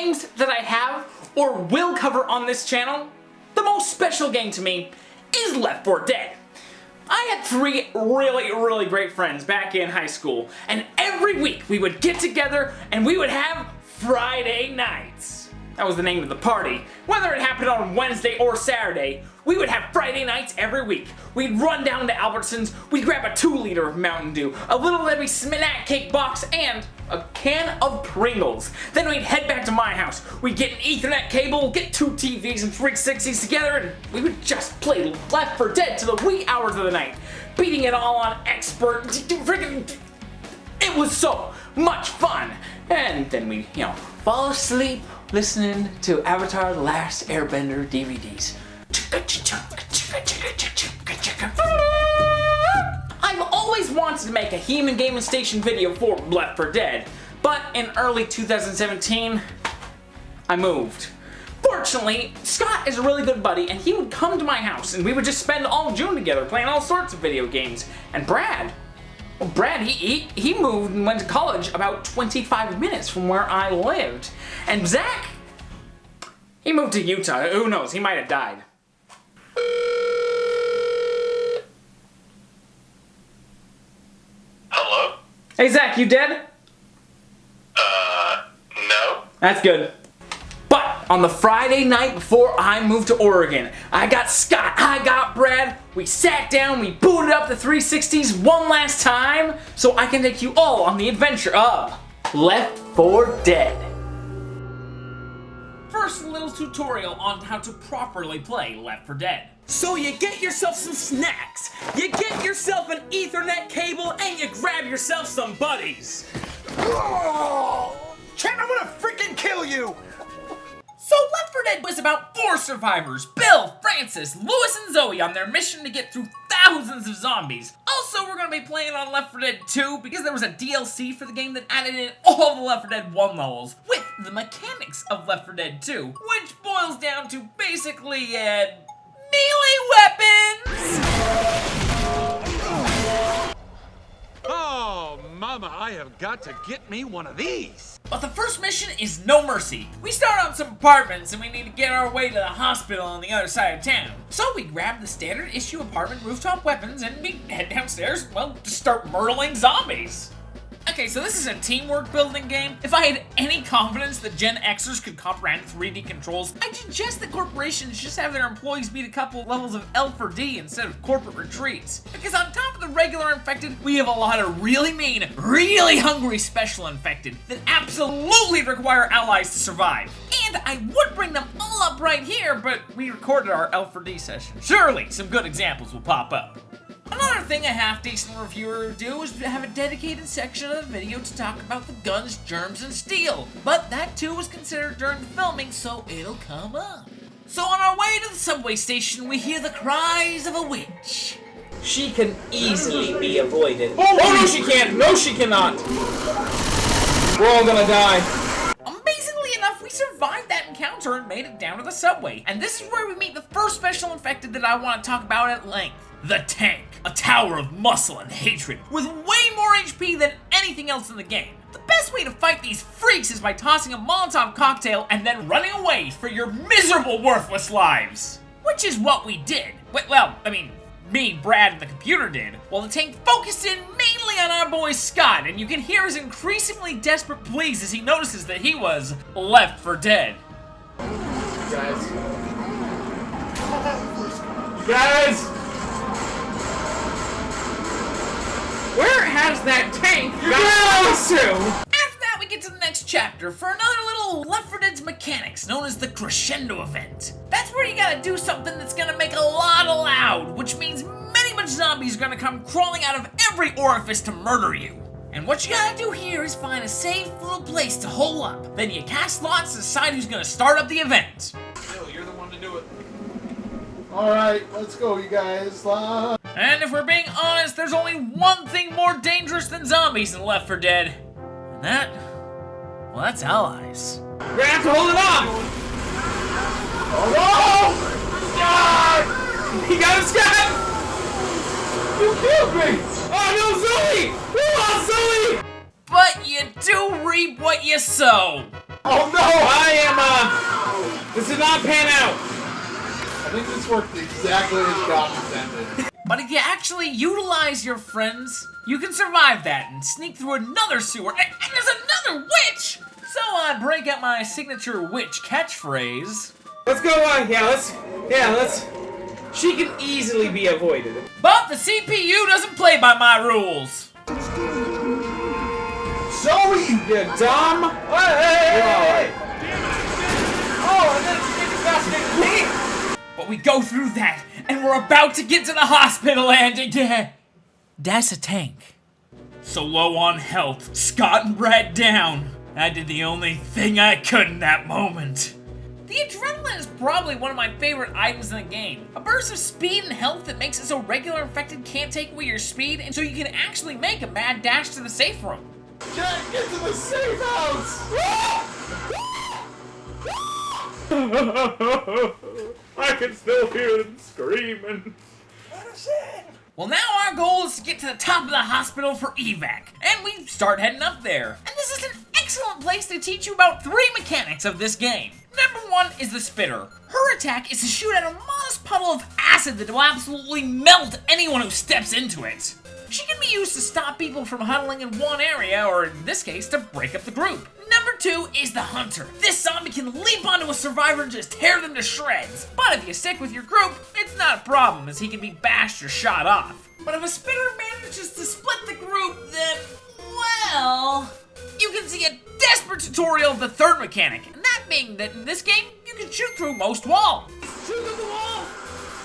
games that I have or will cover on this channel, the most special game to me is Left 4 Dead. I had 3 really great friends back in high school, and every week we would get together and we would have Friday nights. That was the name of the party. Whether it happened on Wednesday or Saturday, we would have Friday nights every week. We'd run down to Albertsons, we'd grab a 2-liter of Mountain Dew, a Little Debbie snack cake box, and a can of Pringles. Then we'd head back to my house. We'd get an Ethernet cable, get 2 TVs and 360s together, and we would just play Left 4 Dead to the wee hours of the night, beating it all on expert. It was so much fun. And then we'd, fall asleep listening to Avatar: The Last Airbender DVDs. I've always wanted to make a Heemin Gamin Station video for Left 4 Dead, but in early 2017, I moved. Fortunately, Scott is a really good buddy, and he would come to my house, and we would just spend all June together playing all sorts of video games. And Brad, he moved and went to college about 25 minutes from where I lived. And Zach, he moved to Utah. Who knows, he might have died. Hello? Hey Zach, you dead? No. That's good. But on the Friday night before I moved to Oregon, I got Scott, I got Brad, we sat down, we booted up the 360s one last time so I can take you all on the adventure of Left 4 Dead. First, a little tutorial on how to properly play Left 4 Dead. So you get yourself some snacks, you get yourself an Ethernet cable, and you grab yourself some buddies. Chet, I'm gonna freaking kill you! So Left 4 Dead was about 4 survivors, Bill, Francis, Louis, and Zoe, on their mission to get through thousands of zombies. Also, we're going to be playing on Left 4 Dead 2 because there was a DLC for the game that added in all the Left 4 Dead 1 levels with the mechanics of Left 4 Dead 2, which boils down to basically, melee weapons! Oh, mama, I have got to get me one of these. But the first mission is no mercy. We start on some apartments and we need to get our way to the hospital on the other side of town. So we grab the standard issue apartment rooftop weapons and we head downstairs, well, to start murdering zombies. Okay, so this is a teamwork building game. If I had any confidence that Gen Xers could comprehend 3D controls, I'd suggest that corporations just have their employees beat a couple levels of L4D instead of corporate retreats. Because on top of the regular infected, we have a lot of really mean, really hungry special infected that absolutely require allies to survive. And I would bring them all up right here, but we recorded our L4D session. Surely some good examples will pop up. Another thing a half-decent reviewer would do is have a dedicated section of the video to talk about the guns, germs, and steel. But that too was considered during the filming, so it'll come up. So on our way to the subway station, we hear the cries of a witch. She can easily be avoided. Oh no, she can't! No, she cannot! We're all gonna die. Amazingly enough, we survived that encounter and made it down to the subway. And this is where we meet the first special infected that I want to talk about at length. The Tank, a tower of muscle and hatred, with way more HP than anything else in the game. The best way to fight these freaks is by tossing a Molotov cocktail and then running away for your miserable, worthless lives. Which is what we did. Well, I mean, me, Brad, and the computer did, while the Tank focused in mainly on our boy Scott, and you can hear his increasingly desperate pleas as he notices that he was Left 4 Dead. Guys! Where has that tank gone to? After that, we get to the next chapter for another little Left 4 Dead's mechanics known as the crescendo event. That's where you gotta do something that's gonna make a lot of loud, which means many much zombies are gonna come crawling out of every orifice to murder you. And what you gotta do here is find a safe little place to hole up. Then you cast lots to decide who's gonna start up the event. Bill, you're the one to do it. Alright, let's go, you guys. And if we're being honest, there's only one thing more dangerous than zombies in Left 4 Dead. And that, well, that's allies. We're gonna have to hold it off! Oh no! God! He got his cat! You killed me! Oh no, Zoe! We lost Zoe! But you do reap what you sow. Oh no! This did not pan out. I think this worked exactly as God intended. But if you actually utilize your friends, you can survive that and sneak through another sewer. And there's another witch! So I break out my signature witch catchphrase. Let's go, let's... She can easily be avoided. But the CPU doesn't play by my rules. Zoe! You dumb... Hey! Oh, and then she infested me! But we go through that, and we're about to get to the hospital, and that's a tank. So low on health, Scott and Brad down. I did the only thing I could in that moment. The adrenaline is probably one of my favorite items in the game. A burst of speed and health that makes it so regular infected can't take away your speed, and so you can actually make a mad dash to the safe room. Chet, get to the safe house! I can still hear them screaming. Well, now our goal is to get to the top of the hospital for evac, and we start heading up there. And this is an excellent place to teach you about 3 mechanics of this game. Number 1 is the spitter. Her attack is to shoot out a modest puddle of acid that will absolutely melt anyone who steps into it. She can be used to stop people from huddling in one area, or in this case, to break up the group. Number 2 is the hunter. This zombie can leap onto a survivor and just tear them to shreds. But if you stick with your group, it's not a problem, as he can be bashed or shot off. But if a spitter manages to split the group, then, well... You can see a desperate tutorial of the 3rd mechanic, and that being that in this game, you can shoot through most walls. Shoot through the wall!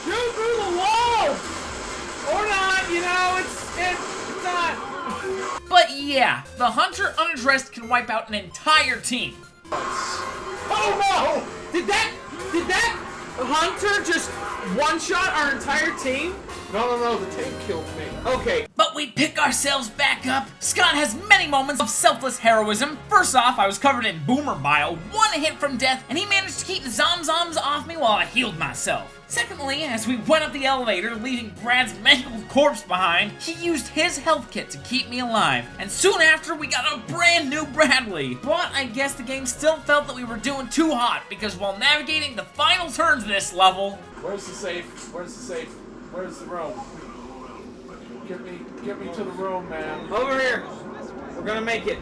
Shoot through the wall! Or not, you know, it's not. But yeah, the hunter unaddressed can wipe out an entire team. Oh no! Did that hunter just one-shot our entire team? No, the tank killed me. Okay. But we pick ourselves back up. Scott has many moments of selfless heroism. First off, I was covered in boomer bile, 1 hit from death, and he managed to keep the zoms off me while I healed myself. Secondly, as we went up the elevator, leaving Brad's mangled corpse behind, he used his health kit to keep me alive. And soon after, we got a brand new Bradley. But I guess the game still felt that we were doing too hot, because while navigating the final turns of this level... Where's the safe? Where's the safe? Where's the room? Get me to the room, man. Over here. We're gonna make it.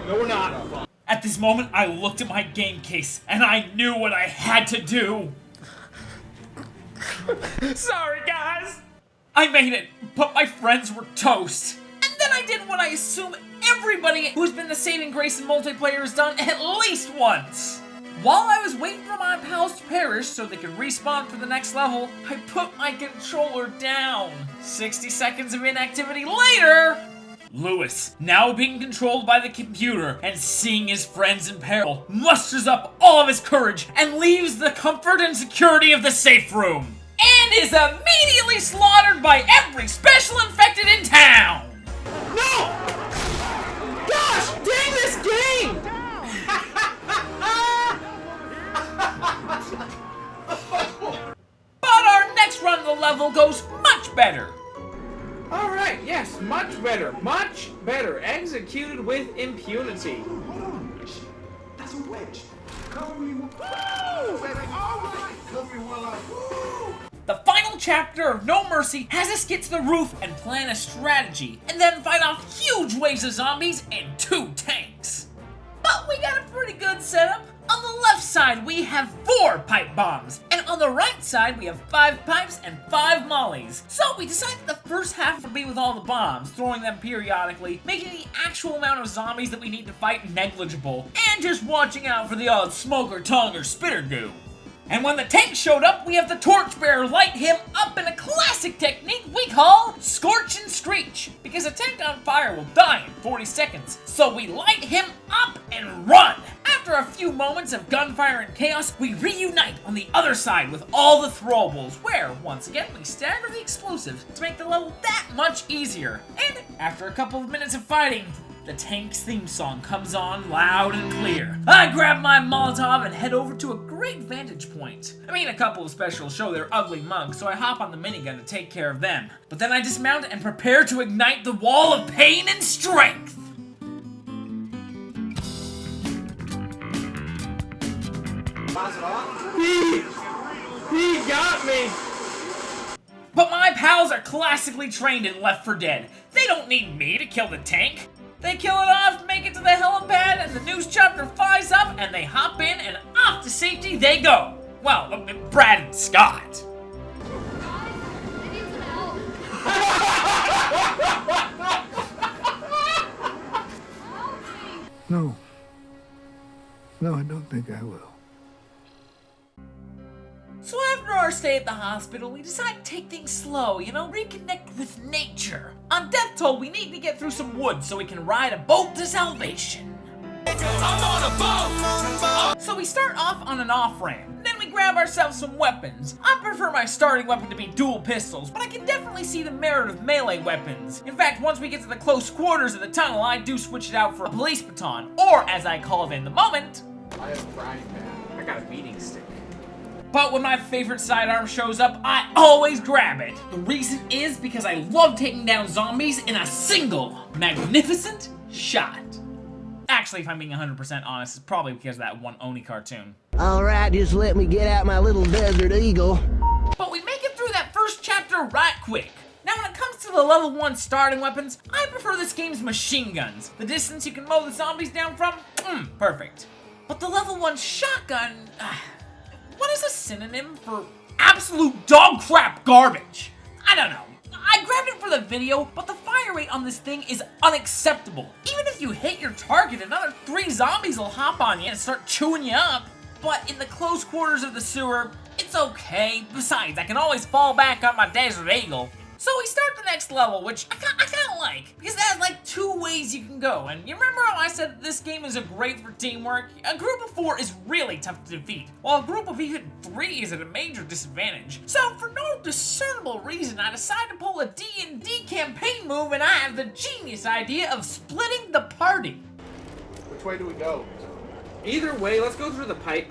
No, we're not. At this moment, I looked at my game case, and I knew what I had to do. Sorry, guys. I made it, but my friends were toast. And then I did what I assume everybody who's been the saving grace in multiplayer has done at least once. While I was waiting for my pals to perish so they could respawn for the next level, I put my controller down. 60 seconds of inactivity later, Lewis, now being controlled by the computer and seeing his friends in peril, musters up all of his courage and leaves the comfort and security of the safe room. And is immediately slaughtered by every special infected in town! No! Gosh, dang this game! But our next run of the level goes much better. Alright, yes, much better. Much better. Executed with impunity. That's a wedge. Cover me. Woo! Baby, all right. Cover me while I... Woo! The final chapter of No Mercy has us get to the roof and plan a strategy, and then fight off huge waves of zombies and 2 tanks. But we got a pretty good setup. On the left side, we have 4 pipe bombs, and on the right side, we have 5 pipes and 5 mollies. So we decided the first half would be with all the bombs, throwing them periodically, making the actual amount of zombies that we need to fight negligible, and just watching out for the odd smoker, tongue, or spitter goo. And when the tank showed up, we have the torchbearer light him up in a classic technique we call Scorch and Screech, because a tank on fire will die in 40 seconds. So we light him up and run! After a few moments of gunfire and chaos, we reunite on the other side with all the throwables, where, once again, we stagger the explosives to make the level that much easier. And after a couple of minutes of fighting, the tank's theme song comes on loud and clear. I grab my Molotov and head over to a great vantage point. I mean, a couple of specials show their ugly mugs, so I hop on the minigun to take care of them. But then I dismount and prepare to ignite the wall of pain and strength. females are classically trained in Left 4 Dead. They don't need me to kill the tank. They kill it off, make it to the helipad, and the news chopper flies up, and they hop in, and off to safety they go. Well, Brad and Scott. No. No, I don't think I will. So after our stay at the hospital, we decided to take things slow, reconnect with nature. On Death Toll, we need to get through some woods so we can ride a boat to salvation. I'm on a boat! So we start off on an off-ramp, then we grab ourselves some weapons. I prefer my starting weapon to be dual pistols, but I can definitely see the merit of melee weapons. In fact, once we get to the close quarters of the tunnel, I do switch it out for a police baton, or as I call it in the moment, I have a frying pan. I got a beating stick. but when my favorite sidearm shows up, I always grab it. The reason is because I love taking down zombies in a single magnificent shot. Actually, if I'm being 100% honest, it's probably because of that one Oni cartoon. Alright, just let me get out my little desert eagle. But we make it through that first chapter right quick. Now when it comes to the level 1 starting weapons, I prefer this game's machine guns. The distance you can mow the zombies down from, perfect. But the level 1 shotgun, what is a synonym for absolute dog crap garbage? I don't know. I grabbed it for the video, but the fire rate on this thing is unacceptable. Even if you hit your target, another 3 zombies will hop on you and start chewing you up. But in the close quarters of the sewer, it's okay. Besides, I can always fall back on my Desert Eagle. So we start the next level, which I kind of like, because it has like 2 ways you can go. And you remember how I said that this game is great for teamwork? A group of 4 is really tough to defeat, while a group of even 3 is at a major disadvantage. So for no discernible reason, I decided to pull a D&D campaign move, and I have the genius idea of splitting the party. Which way do we go? Either way, let's go through the pipe.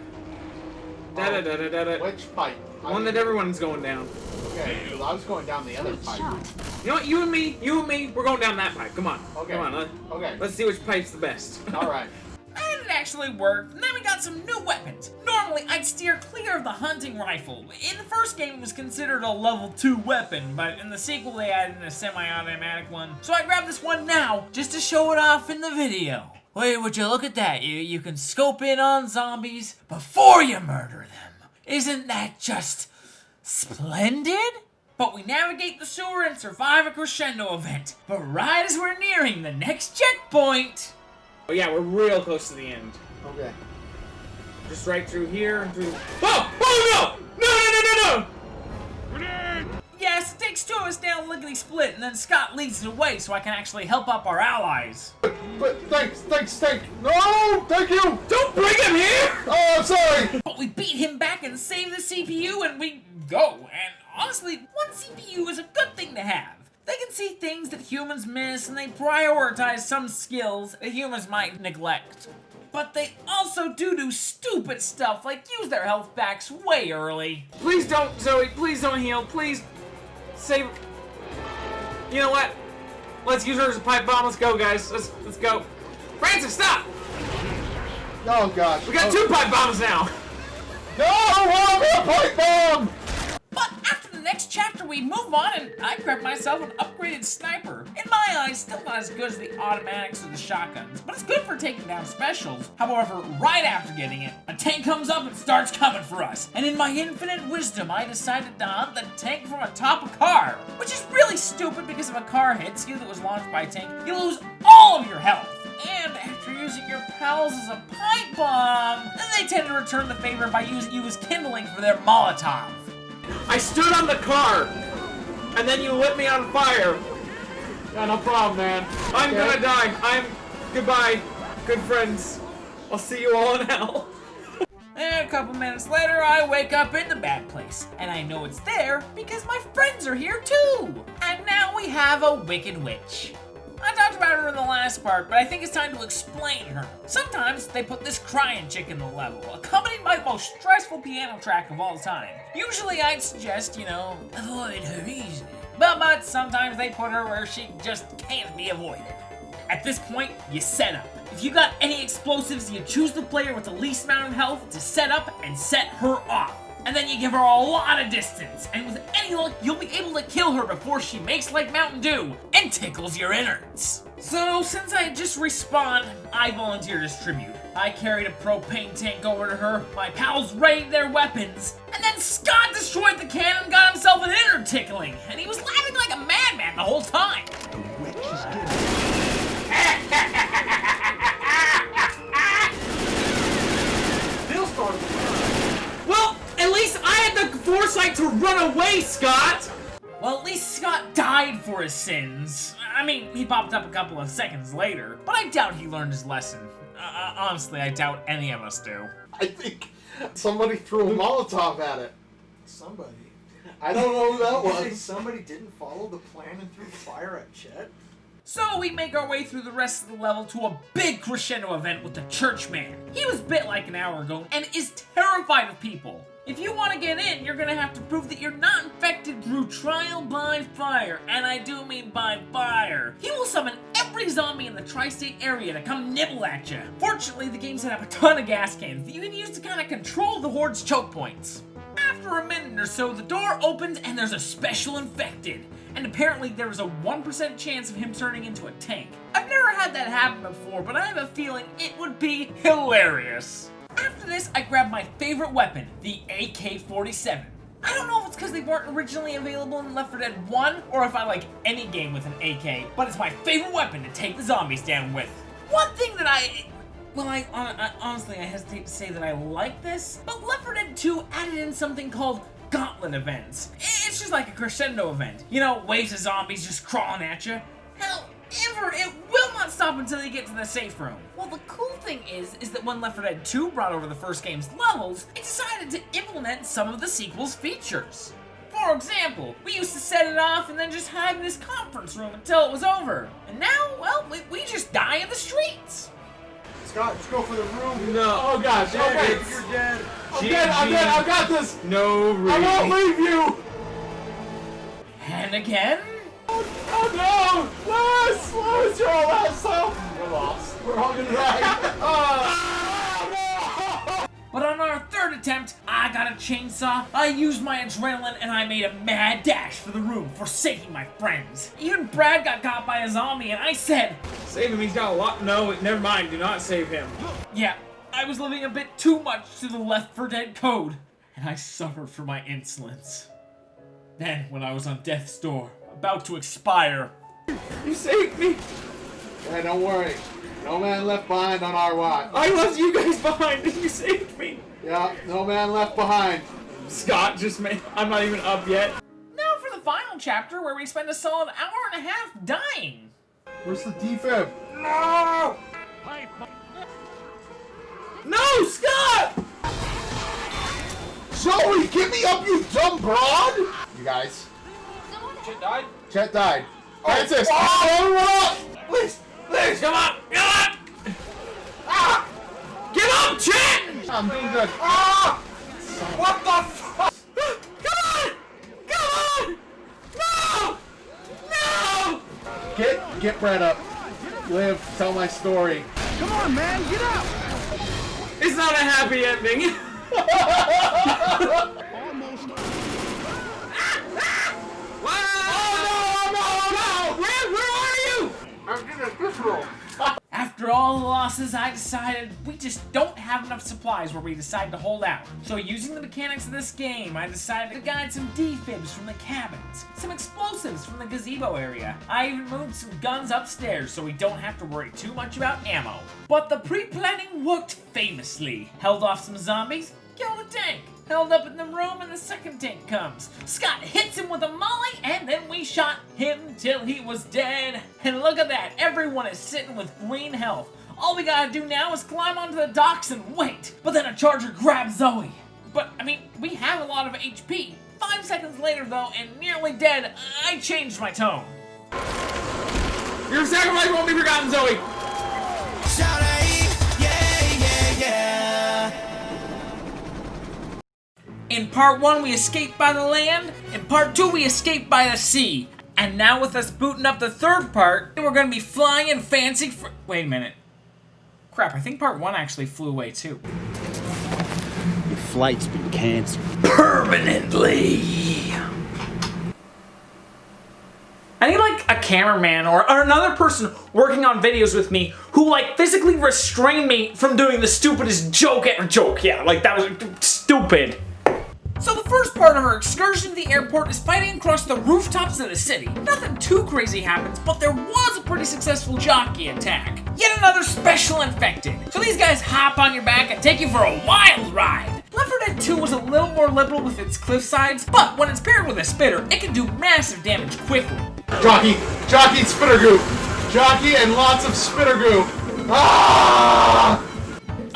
Da-da-da-da-da-da. Which pipe? The one that everyone's going down. Okay, because I was going down the other pipe. You know what? You and me, we're going down that pipe. Come on. Okay. Come on. Okay. Let's see which pipe's the best. Alright. And it actually worked, and then we got some new weapons. Normally, I'd steer clear of the hunting rifle. In the first game, it was considered a level 2 weapon, but in the sequel, they added a semi-automatic one. So I grabbed this one now, just to show it off in the video. Wait, would you look at that? You can scope in on zombies before you murder them. Isn't that just splendid? But we navigate the sewer and survive a crescendo event. But right as we're nearing the next checkpoint... Oh yeah, we're real close to the end. Okay. Just right through here and through... Oh! Oh no! No, no, no, no, no! Yes, it takes 2 of us down lickety-split, and then Scott leads the way so I can actually help up our allies. But thanks. No, thank you. Don't bring him here! Oh, I'm sorry. But we beat him back and save the CPU, and we go. And honestly, one CPU is a good thing to have. They can see things that humans miss, and they prioritize some skills that humans might neglect. But they also do stupid stuff, like use their health packs way early. Please don't, Zoe. Please don't heal. Please save. You know what? Let's use her as a pipe bomb. Let's go, guys. Let's go. Francis, stop! Oh gosh. We got 2 pipe bombs now. No, I want a pipe bomb. But after the next chapter, we move on, and I grab myself an upgraded sniper. In my eyes, still not as good as the automatics or the shotguns, but it's good for taking down specials. However, right after getting it, a tank comes up and starts coming for us. And in my infinite wisdom, I decided to hunt the tank from atop a car, which is really stupid because if a car hits you that was launched by a tank, you lose all of your health. And after using your pals as a pipe bomb, then they tend to return the favor by using you as kindling for their Molotov. I stood on the car, and then you lit me on fire. Yeah, no problem, man. I'm gonna die. Goodbye, good friends. I'll see you all in hell. And a couple minutes later, I wake up in the bad place. And I know it's there because my friends are here too. And now we have a wicked witch. I talked about her in the last part, but I think it's time to explain her. Sometimes they put this crying chick in the level, accompanied by the most stressful piano track of all time. Usually I'd suggest, avoid her easily. But sometimes they put her where she just can't be avoided. At this point, you set up. If you got any explosives, you choose the player with the least amount of health to set up and set her off. And then you give her a lot of distance, and with any luck, you'll be able to kill her before she makes like Mountain Dew and tickles your innards. So, since I had just respawned, I volunteered as tribute. I carried a propane tank over to her, my pals raided their weapons, and then Scott destroyed the cannon and got himself an innard tickling, and he was laughing like a madman the whole time. The witch is getting... Bill started. Well, at least I had the foresight to run away, Scott! Well, at least Scott died for his sins. I mean, he popped up a couple of seconds later, but I doubt he learned his lesson. Honestly, I doubt any of us do. I think somebody threw a Molotov at it. Somebody. I don't know who that Did you say was. somebody didn't follow the plan and threw fire at Chet? So we make our way through the rest of the level to a big crescendo event with the churchman. He was bit like an hour ago and is terrified of people. If you want to get in, you're gonna have to prove that you're not infected through trial by fire, and I do mean by fire. He will summon every zombie in the tri-state area to come nibble at you. Fortunately, the game set up a ton of gas cans that you can use to kind of control the horde's choke points. After a minute or so, the door opens and there's a special infected. And apparently there was a 1% chance of him turning into a tank. I've never had that happen before, but I have a feeling it would be hilarious. After this, I grabbed my favorite weapon, the AK-47. I don't know if it's because they weren't originally available in Left 4 Dead 1, or if I like any game with an AK, but it's my favorite weapon to take the zombies down with. One thing that I honestly, I hesitate to say that I like this, but Left 4 Dead 2 added in something called gauntlet events. It's just like a crescendo event. You know, waves of zombies just crawling at you. However, it will not stop until you get to the safe room. Well, the cool thing is that when Left 4 Dead 2 brought over the first game's levels, it decided to implement some of the sequel's features. For example, we used to set it off and then just hide in this conference room until it was over. And now, well, we just die in the streets. Scott, just go for the room. No. Oh gosh, okay. You're dead. I'm dead, I've got this! No I reason. won't leave you! And again. Oh no! Lois, you're all asshole! We're lost. We're all gonna die. Oh no! But on our third attempt, I got a chainsaw, I used my adrenaline, and I made a mad dash for the room, forsaking my friends. Even Brad got caught by a zombie, and I said, Save him, he's got a lot. No, never mind, do not save him. yeah, I was living a bit too much to the Left 4 Dead code, and I suffered for my insolence. Then, when I was on death's door, about to expire, You saved me. Hey, don't worry. No man left behind on our watch. I left you guys behind and you saved me. Yeah, no man left behind. Scott just made. I'm not even up yet. now for the final chapter where we spend a solid hour and a half dying. Where's the defib? No! No, Scott! Zoe, get me up, you dumb broad! You guys. Chet died? Chet died. Francis! Oh, Please, come on! Ah! Get up, Chet! I'm doing good. Ah! What the fuck? Come on! No! No! Get Brett up. Live, tell my story. Come on, man, get up! It's not a happy ending. Almost. Oh, no! Where are you? I'm getting this room. After all the losses, I decided we just don't have enough supplies where we decide to hold out. So using the mechanics of this game, I decided to guide some defibs from the cabins, some explosives from the gazebo area. I even moved some guns upstairs so we don't have to worry too much about ammo. But the pre-planning worked famously. Held off some zombies, killed a tank. Held up in the room and the second tank comes. Scott hits him with a molly and then we shot him till he was dead. And look at that, everyone is sitting with green health. All we gotta do now is climb onto the docks and wait. But then a charger grabs Zoe. But, I mean, we have a lot of HP. 5 seconds later though, and nearly dead, I changed my tone. Your sacrifice won't be forgotten, Zoe. In part 1, we escaped by the land. In part 2, we escaped by the sea. And now with us booting up the third part, we're gonna be flying and fancy for... Wait a minute. Crap, I think part 1 actually flew away too. You flight's been canceled. Permanently. I need like a cameraman or another person working on videos with me who like physically restrain me from doing the stupidest joke ever. Yeah, like that was stupid. So the first part of our excursion to the airport is fighting across the rooftops of the city. Nothing too crazy happens, but there was a pretty successful jockey attack. Yet another special infected. So these guys hop on your back and take you for a wild ride. Left 4 Dead 2 was a little more liberal with its cliff sides, but when it's paired with a spitter, it can do massive damage quickly. Jockey and spitter goo. Jockey and lots of spitter goo. Ah!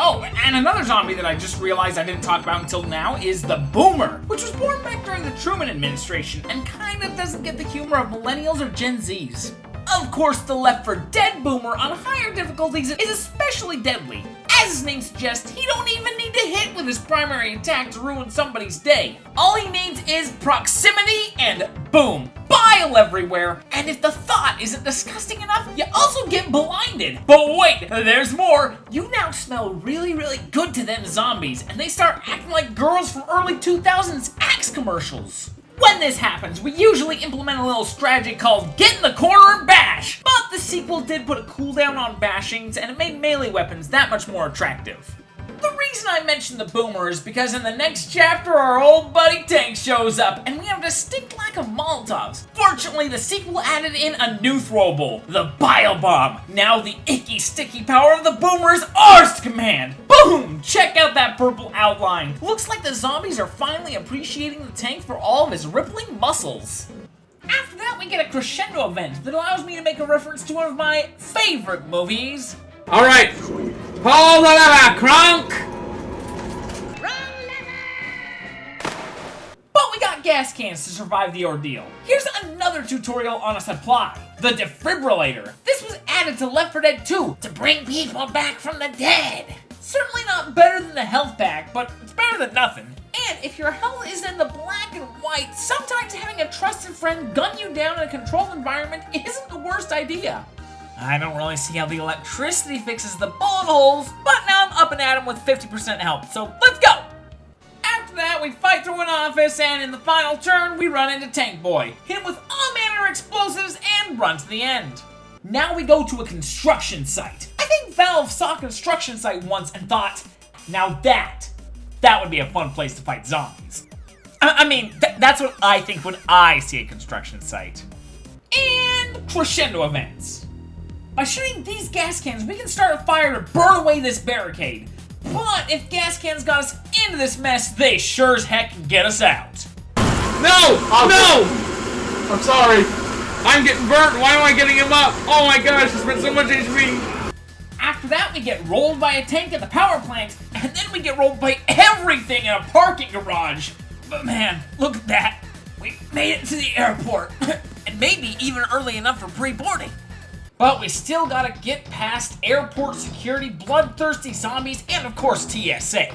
Oh, and another zombie that I just realized I didn't talk about until now is the Boomer, which was born back during the Truman administration and kinda doesn't get the humor of millennials or Gen Zs. Of course, the Left 4 Dead Boomer on higher difficulties is especially deadly. As his name suggests, he don't even need to hit with his primary attack to ruin somebody's day. All he needs is proximity and boom, bile everywhere. And if the thought isn't disgusting enough, you also get blinded. But wait, there's more. You now smell really, really good to them zombies, and they start acting like girls from early 2000s Axe commercials. When this happens, we usually implement a little strategy called get in the corner and bash. But the sequel did put a cooldown on bashings, and it made melee weapons that much more attractive. The reason I mentioned the Boomer is because in the next chapter, our old buddy Tank shows up, and we have a distinct lack of Molotovs. Fortunately, the sequel added in a new throwable, the Bile Bomb. Now the icky, sticky power of the Boomer is ours to command. Boom! Check out that purple outline. Looks like the zombies are finally appreciating the tank for all of his rippling muscles. After that, we get a crescendo event that allows me to make a reference to one of my favorite movies. All right, pull the lever, Kronk. But we got gas cans to survive the ordeal. Here's another tutorial on a supply, the defibrillator. This was added to Left 4 Dead 2 to bring people back from the dead. Certainly not better than the health pack, but it's better than nothing. And if your health is in the black and white, sometimes having a trusted friend gun you down in a controlled environment isn't the worst idea. I don't really see how the electricity fixes the bullet holes, but now I'm up and at him with 50% health, so let's go! After that, we fight through an office, and in the final turn, we run into Tank Boy, hit him with all manner of explosives, and run to the end. Now we go to a construction site. I think Valve saw a construction site once and thought, now that would be a fun place to fight zombies. I mean, that's what I think when I see a construction site. And crescendo events. By shooting these gas cans, we can start a fire to burn away this barricade. But if gas cans got us into this mess, they sure as heck can get us out. No! No! I'm sorry. I'm getting burnt. Why am I getting him up? Oh my gosh, I spent so much HP. After that, we get rolled by a tank at the power plant, and then we get rolled by everything in a parking garage. But man, look at that. We made it to the airport, and maybe even early enough for pre-boarding. But we still gotta get past airport security, bloodthirsty zombies, and of course TSA.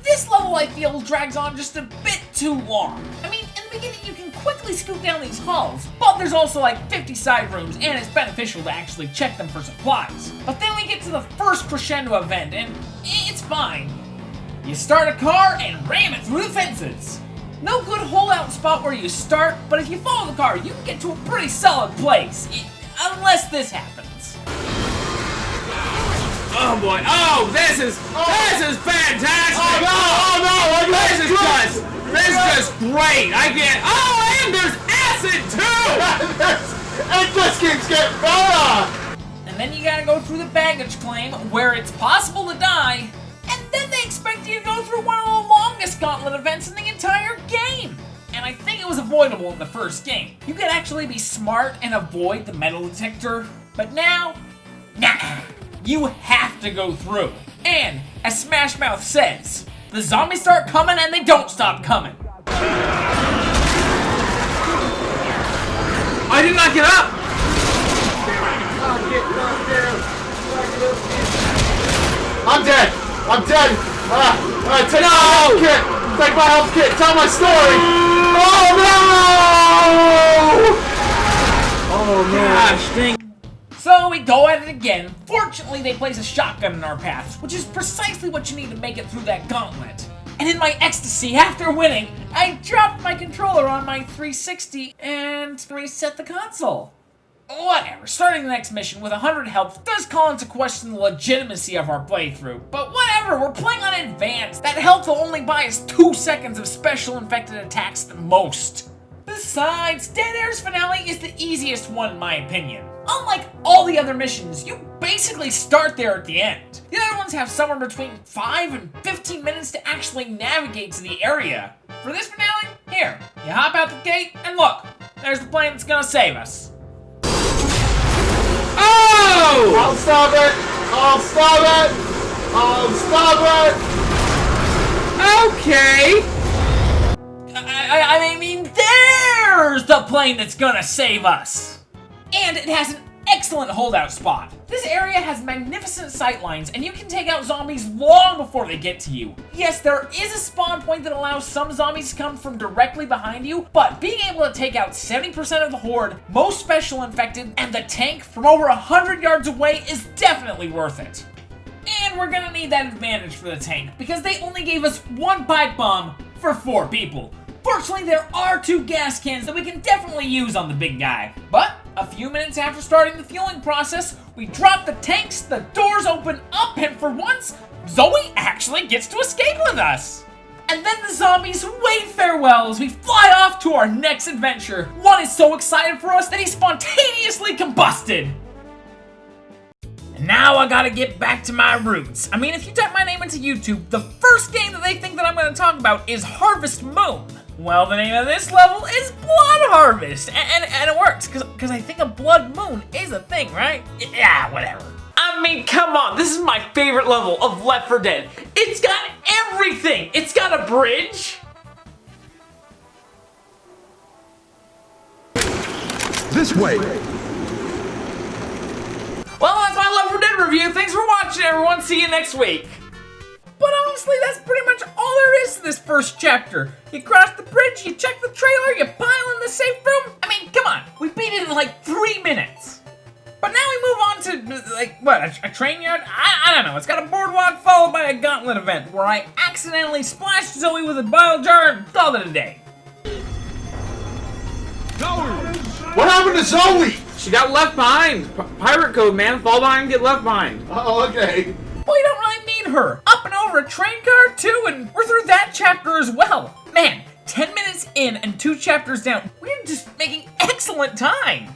This level, I feel, drags on just a bit too long. I mean, in the beginning you can quickly scoot down these halls, but there's also like 50 side rooms, and it's beneficial to actually check them for supplies. But then we get to the first crescendo event, and it's fine. You start a car and ram it through the fences. No good holdout spot where you start, but if you follow the car, you can get to a pretty solid place. Unless this happens. Oh boy! Oh, this is fantastic! Oh no! This is just great! I get. Oh, and there's acid too! It just keeps getting better! And then you gotta go through the baggage claim where it's possible to die, and then they expect you to go through one of the longest gauntlet events in the entire game. And I think it was avoidable in the first game. You could actually be smart and avoid the metal detector, but now, nah, you have to go through. And, as Smash Mouth says, the zombies start coming and they don't stop coming. I did not get up! I'm dead! Take my health kit! Take my health kit! Tell my story! Oh no! Oh no! Gosh, dang. So we go at it again. Fortunately, they place a shotgun in our path, which is precisely what you need to make it through that gauntlet. And in my ecstasy after winning, I dropped my controller on my 360 and reset the console. Whatever, starting the next mission with 100 health does call into question the legitimacy of our playthrough, but whatever, we're playing on advanced. That health will only buy us 2 seconds of special infected attacks at the most. Besides, Dead Air's finale is the easiest one in my opinion. Unlike all the other missions, you basically start there at the end. The other ones have somewhere between 5 and 15 minutes to actually navigate to the area. For this finale, here, you hop out the gate and look, there's the plane that's gonna save us. Oh! I'll stop it! I'll stop it! I'll stop it! Okay. I mean, there's the plane that's gonna save us! And it has an excellent holdout spot. This area has magnificent sightlines, and you can take out zombies long before they get to you. Yes, there is a spawn point that allows some zombies to come from directly behind you, but being able to take out 70% of the horde, most special infected, and the tank from over 100 yards away is definitely worth it. And we're gonna need that advantage for the tank, because they only gave us 1 pipe bomb for 4 people. Fortunately, there are 2 gas cans that we can definitely use on the big guy. But a few minutes after starting the fueling process, we drop the tanks, the doors open up, and for once, Zoe actually gets to escape with us. And then the zombies wave farewell as we fly off to our next adventure. One is so excited for us that he spontaneously combusted. And now I gotta get back to my roots. I mean, if you type my name into YouTube, the first game that they think that I'm gonna talk about is Harvest Moon. Well, the name of this level is Blood Harvest, and it works, because I think a blood moon is a thing, right? Yeah, whatever. I mean, come on, this is my favorite level of Left 4 Dead. It's got everything. It's got a bridge. This way. Well, that's my Left 4 Dead review. Thanks for watching, everyone. See you next week. But honestly, that's pretty much all there is to this first chapter. You cross the bridge, you check the trailer, you pile in the safe room. I mean, come on, we beat it in like 3 minutes. But now we move on to, like, what, a train yard? I don't know, it's got a boardwalk followed by a gauntlet event where I accidentally splashed Zoe with a bile jar and called it a day. What happened to Zoe? She got left behind. Pirate code, man. Fall behind, get left behind. Oh, okay. Well, you don't really need her. Up and over a train car, too, and we're through that chapter as well. Man, 10 minutes in and 2 chapters down, we're just making excellent time.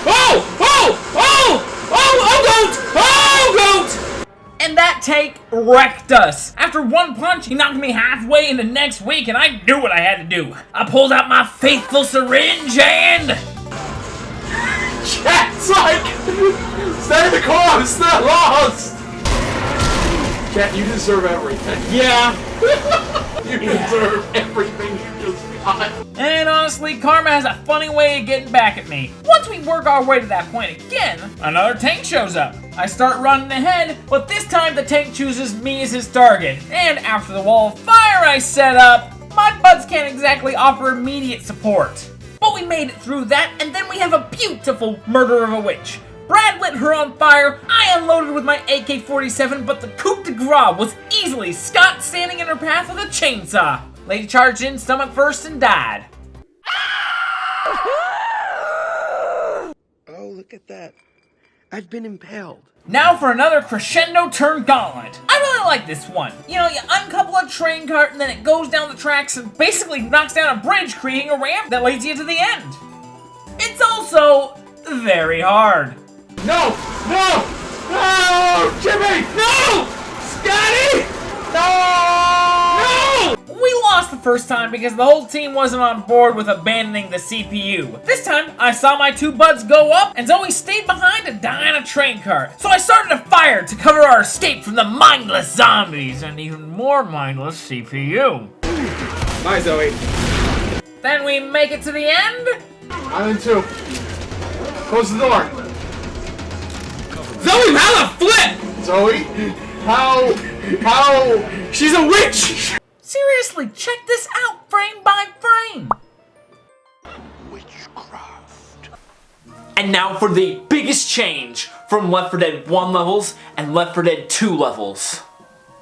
Oh! Oh! Oh! Oh! Oh, goat! Oh, goat! And that take wrecked us. After 1 punch, he knocked me halfway into next week, and I knew what I had to do. I pulled out my faithful syringe and... Chet's like, stay the course, they're lost! Chet, you deserve everything. Yeah. You deserve everything you just got. And honestly, karma has a funny way of getting back at me. Once we work our way to that point again, another tank shows up. I start running ahead, but this time the tank chooses me as his target. And after the wall of fire I set up, my buds can't exactly offer immediate support. But we made it through that, and then we have a beautiful murder of a witch. Brad lit her on fire, I unloaded with my AK-47, but the coup de grace was easily Scott standing in her path with a chainsaw. Lady charged in stomach first and died. Oh, look at that. I've been impaled. Now for another crescendo turn gauntlet. I really like this one. You know, you uncouple a train cart and then it goes down the tracks and basically knocks down a bridge, creating a ramp that leads you to the end. It's also very hard. No! No! No! Jimmy! No! Scotty! No! No! We lost the first time because the whole team wasn't on board with abandoning the CPU. This time, I saw my 2 buds go up and Zoe stayed behind to die in a train car. So I started a fire to cover our escape from the mindless zombies and even more mindless CPU. Bye, Zoe. Then we make it to the end. I'm in 2. Close the door. Zoe, how the flip? Zoe? How? She's a witch! Seriously, check this out frame by frame. Witchcraft. And now for the biggest change from Left 4 Dead 1 levels and Left 4 Dead 2 levels.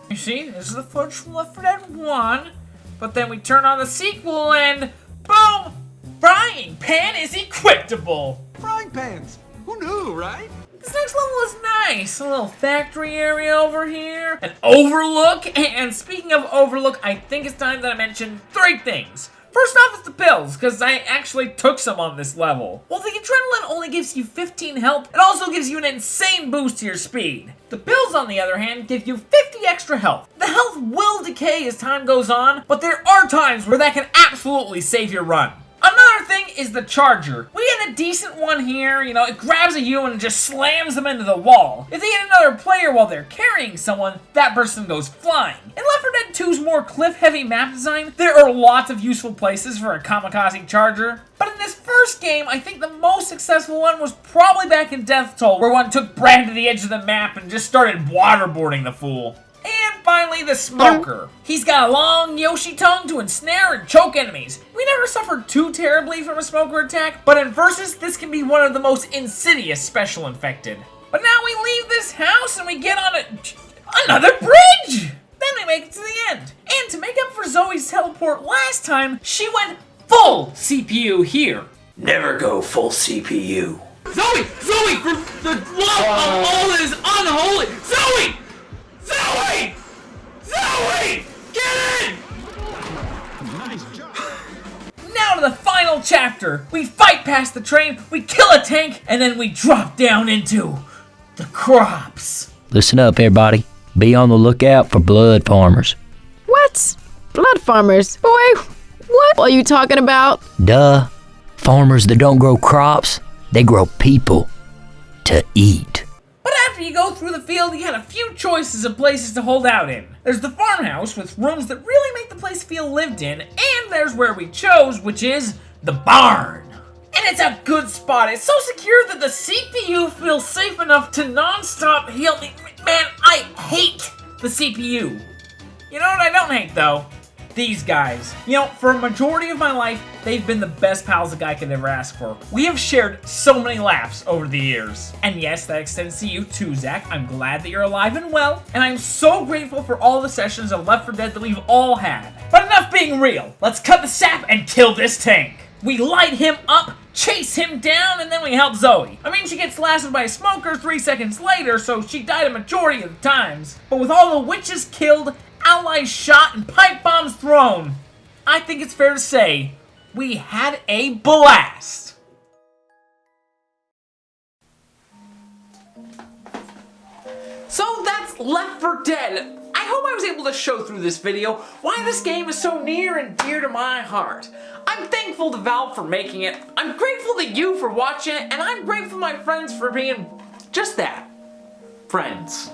You see, this is the footage from Left 4 Dead 1, but then we turn on the sequel and boom! Frying pan is equipable! Frying pans. Who knew, right? This next level is nice. A little factory area over here. An overlook. And speaking of overlook, I think it's time that I mention 3 things. First off is the pills, because I actually took some on this level. While the adrenaline only gives you 15 health, it also gives you an insane boost to your speed. The pills, on the other hand, give you 50 extra health. The health will decay as time goes on, but there are times where that can absolutely save your run. Another thing is the charger. We had a decent one here, you know, it grabs a human and just slams them into the wall. If they hit another player while they're carrying someone, that person goes flying. In Left 4 Dead 2's more cliff-heavy map design, there are lots of useful places for a kamikaze charger. But in this first game, I think the most successful one was probably back in Death Toll, where one took Brad to the edge of the map and just started waterboarding the fool. And finally, the smoker. He's got a long Yoshi tongue to ensnare and choke enemies. We never suffered too terribly from a smoker attack, but in Versus, this can be one of the most insidious special infected. But now we leave this house and we get on another bridge! Then we make it to the end. And to make up for Zoe's teleport last time, she went full CPU here. Never go full CPU. Zoe! Zoe! For the love of all that is unholy! Zoe! Zoe! Zoe! Get in! Now to the final chapter. We fight past the train, we kill a tank, and then we drop down into the crops. Listen up, everybody. Be on the lookout for blood farmers. What? Blood farmers? Boy, what are you talking about? Duh. Farmers that don't grow crops, they grow people to eat. But after you go through the field, you got a few choices of places to hold out in. There's the farmhouse with rooms that really make the place feel lived in, and there's where we chose, which is the barn. And it's a good spot. It's so secure that the CPU feels safe enough to non-stop heal me. Man, I hate the CPU. You know what I don't hate, though? These guys. You know, for a majority of my life, they've been the best pals a guy could ever ask for. We have shared so many laughs over the years. And yes, that extends to you too, Zach. I'm glad that you're alive and well, and I'm so grateful for all the sessions of Left 4 Dead that we've all had. But enough being real. Let's cut the sap and kill this tank. We light him up, chase him down, and then we help Zoe. I mean, she gets blasted by a smoker 3 seconds later, so she died a majority of the times. But with all the witches killed, allies shot, and pipe bombs thrown, I think it's fair to say we had a blast. So that's Left 4 Dead. I hope I was able to show through this video why this game is so near and dear to my heart. I'm thankful to Valve for making it, I'm grateful to you for watching it, and I'm grateful to my friends for being just that, friends.